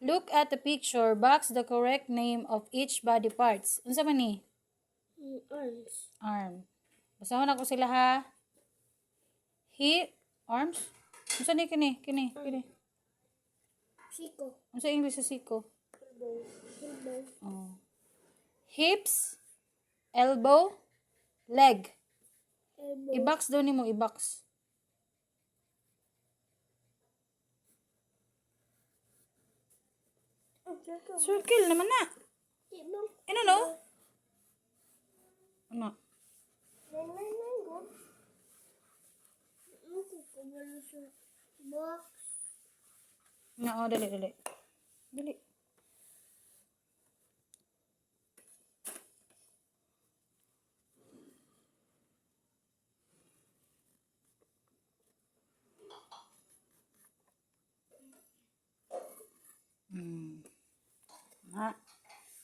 Look at the picture. Box the correct name of each body parts. Unsa man ni? Arms. Arm. Basahon ako sila ha. Hip. Arms. Unsa ni kini? Kini. Siko. Unsa English sa siko? Elbow. Oh. Hips. Elbow. Leg. Elbow. I-box daw nimo, i-box. Circle naman na. Ano no? Ano? Box. Oo, dali. Dali.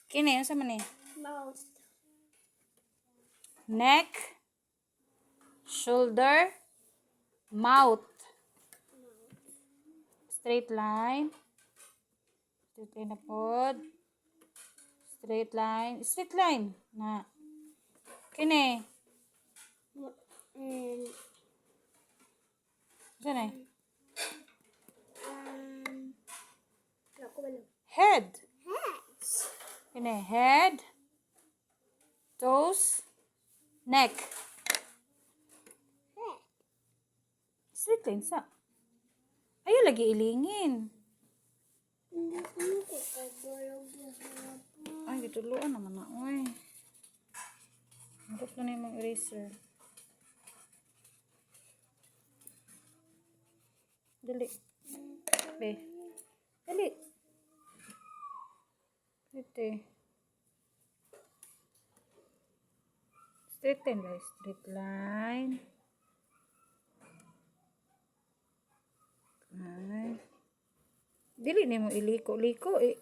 Kini, ano sa man eh? Mouth. Neck, shoulder, mouth. Straight line. Straight line na pod. Straight line. Straight line. Na. Kini. And Saan eh? head. Head. Kini. Head. Toes. Neck. Straight line sa. Ayaw lagi ilingin. Ay, gituluan naman na. Uy. Magod na yung eraser. Dali. Be. Dali. Ito eh. Straight line guys. Straight line. Ay. Dili ni mo iliko-liko eh.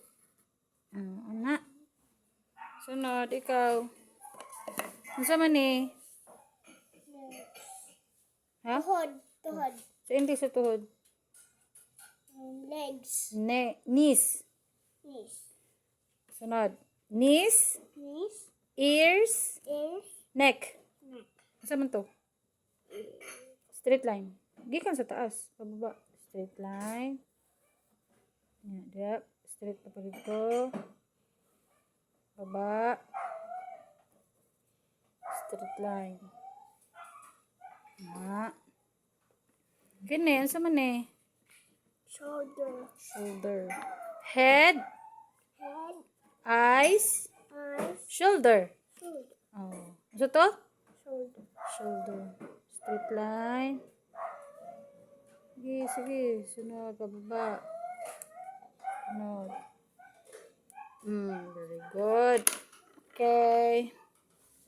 Ana. Sunod, ikaw. Unsa man ni? Ha? Tuhod. Sa English sa tuhod. Legs. Knees. Knees. Sunod. Knees. Knees. Ears. Ears. Neck. Neck. Unsa man to? Straight line. Gikan sa taas. Pababa. Straight line. Yan. Straight pa dito. Baba. Straight line. Kini, ano sa man eh? Shoulder. Head. Eyes. Shoulder. Oh. Ano to? Shoulder. Straight line. Sige. Sunod. Pababa.